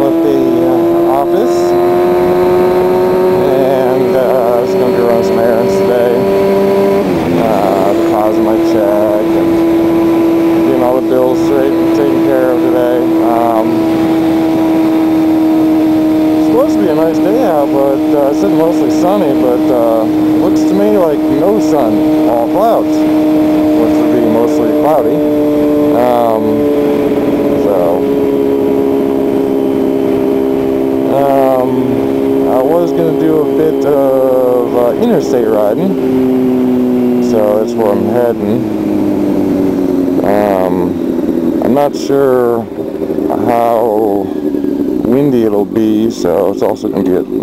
left the office, and I was going to run some errands today, deposit my check, and getting all the bills straight and taken care of today. It's supposed to be a nice day out, but I said mostly sunny, but looks to me like no sun, all clouds, which would be mostly cloudy. I was going to do a bit of interstate riding, so that's where I'm heading. I'm not sure how windy it'll be, so it's also going to be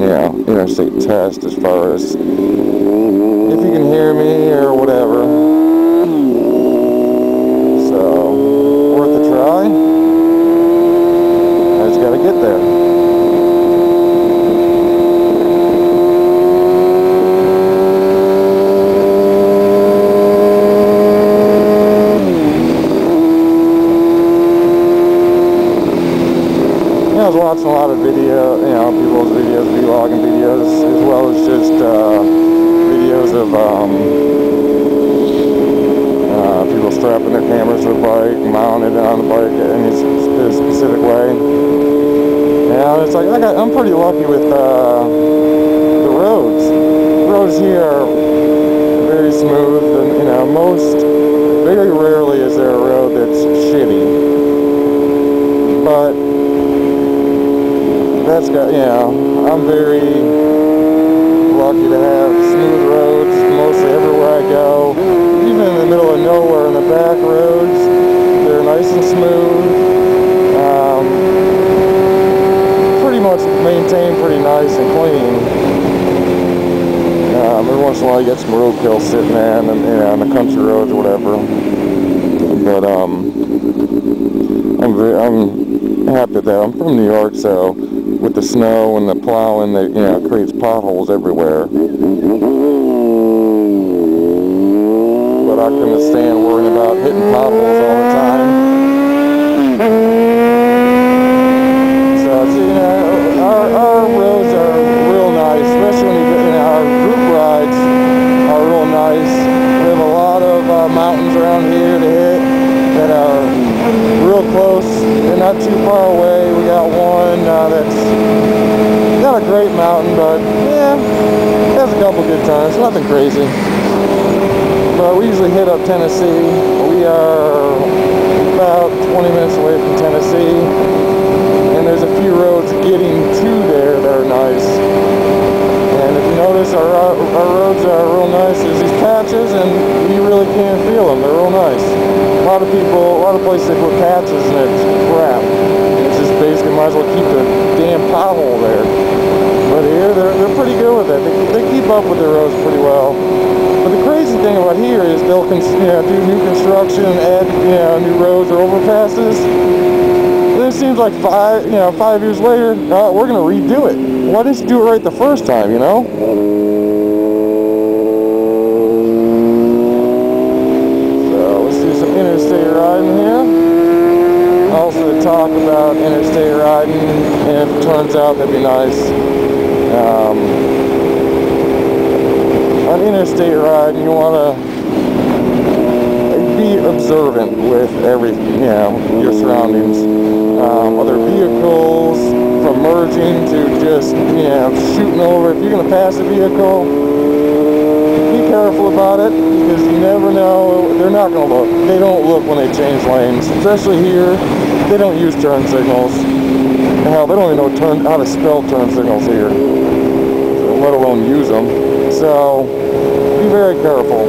interstate test as far as if you can hear me or whatever. So, worth a try. I just got to get there. I was watching a lot of video, people's videos, vlogging videos, as well as just videos of people strapping their cameras to the bike, mounted on the bike in a specific way. And it's like I'm pretty lucky with the roads. The roads here are very smooth, and very rarely is there a road that's shitty. But that's got, I'm very lucky to have smooth roads mostly everywhere I go. Even in the middle of nowhere, in the back roads, they're nice and smooth. Pretty much maintained pretty nice and clean. Every once in a while you get some roadkill sitting there on the country roads or whatever. But I'm happy with that. I'm from New York, so with the snow and the plowing, that creates potholes everywhere. But I couldn't stand worrying about hitting potholes all the time. So our roads are real nice, especially when our group rides are real nice. We have a lot of mountains around here to hit that are real close. They're not too far away. We got one that's not a great mountain, but it has a couple good times. Nothing crazy. But we usually hit up Tennessee. We are about 20 minutes away from Tennessee, and there's a few roads getting to there that are nice. And if you notice, our roads are real nice. There's these patches, and you really can't feel them. They're real nice. A lot of places they put patches and it's crap. It's just basically might as well keep the damn pothole there. But here they're pretty good with it. They keep up with their roads pretty well. But the crazy thing about here is they'll do new construction and add new roads or overpasses. And it seems like 5 years later, we're gonna redo it. Why didn't you do it right the first time? Interstate riding here. Also to talk about interstate riding, and if it turns out, that'd be nice. On interstate riding, you want to be observant with everything, your surroundings. Other vehicles, from merging to just, shooting over. If you're going to pass a vehicle, be careful about it, because you never know. They're not going to look. They don't look when they change lanes. Especially here, they don't use turn signals. Hell, they don't even know how to spell turn signals here, let alone use them. So, be very careful.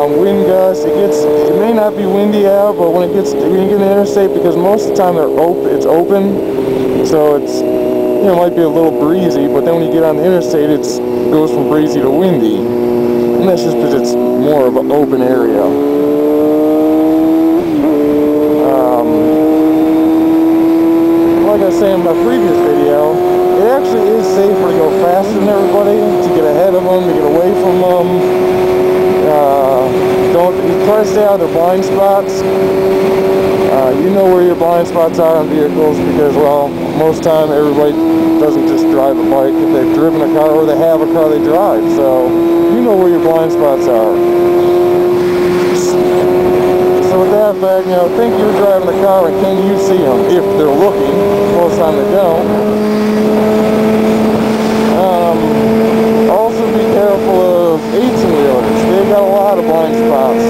Wind gusts, it may not be windy out, but when you get in the interstate, because most of the time it's open, so it might be a little breezy, but then when you get on the interstate, it goes from breezy to windy. And that's just because it's more of an open area. Like I was saying in my previous video, it actually is safer to go faster than everybody, to get ahead of them, to get away from them. Don't try to stay out of their blind spots. You know where your blind spots are on vehicles because, well, most time everybody doesn't just drive a bike. If they've driven a car or they have a car they drive, so you know where your blind spots are. So with that fact, think you're driving a car and can you see them if they're looking? Most of the time they don't. Also be careful of 18-wheelers. They've got a lot of blind spots.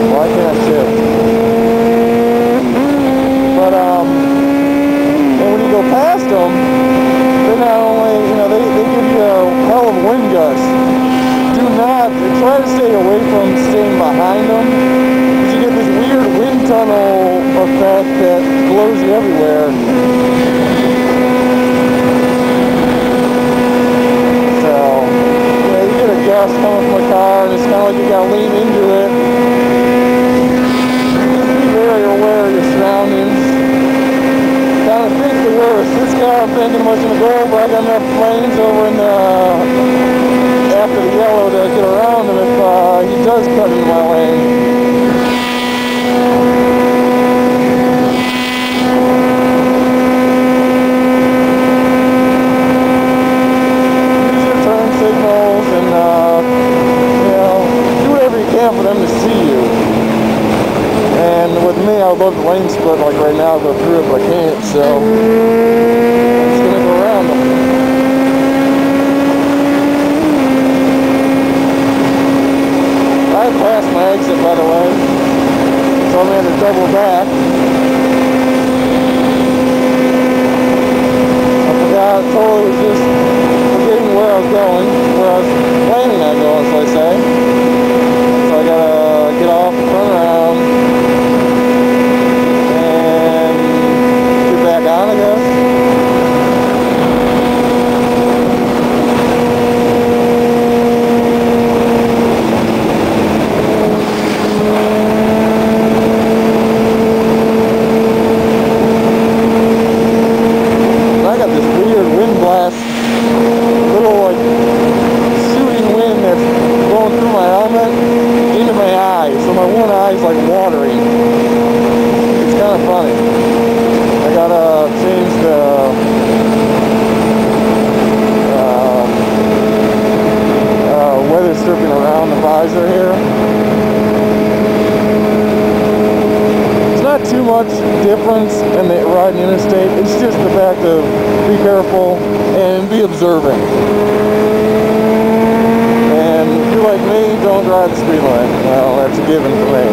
Well, I can't shift. But, and when you go past them, they not only, they give you a hell of a wind gust. Do not, try to stay away from staying behind them, because you get this weird wind tunnel effect that blows you everywhere. So, you get a gust coming from a car, and it's kind of like you gotta lean into it. Just be very aware of your surroundings. Kind of think the worst. This car, I'm thinking much gonna go over. I got enough lanes over in the after the yellow to get around him if he does cut into my lane. Use your turn signals and do whatever you can for them to see you. And with me, I would love the lane split like right now, go through it, but I can't, so I'm just gonna go around them. I passed my exit, by the way, so I'm going to double back. I forgot, totally was just forgetting where I was going, where I was planning on going, so I say. So I gotta get off, turn around, and get back on, I guess. Difference in the riding interstate. It's just the fact of be careful and be observant. And if you're like me, don't drive the speed limit. Well, that's a given for me.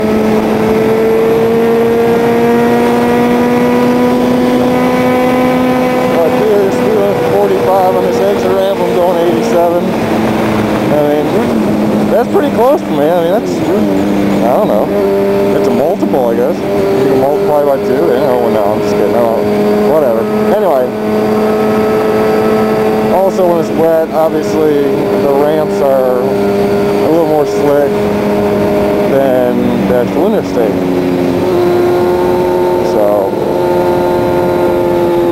Right here, speed limit 45 on this exit ramp. I'm going 87. I mean, that's pretty close for me. I mean, that's, I don't know. It's a multiple, I guess. You can multiply by 2. No, I'm just kidding. No, whatever. Anyway. Also, when it's wet, obviously, the ramps are a little more slick than the actual interstate. So,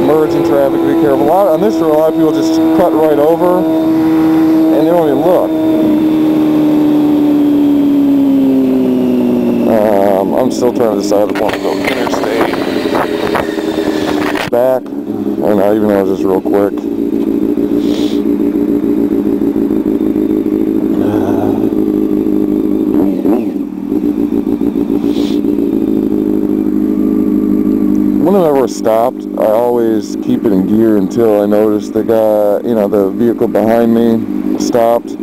merging traffic, be careful. On this road, a lot of people just cut right over, and they don't even look. I'm still trying to decide if I want to go interstate, back, or not, even though it's just real quick. When I've ever stopped, I always keep it in gear until I notice the guy, the vehicle behind me stopped.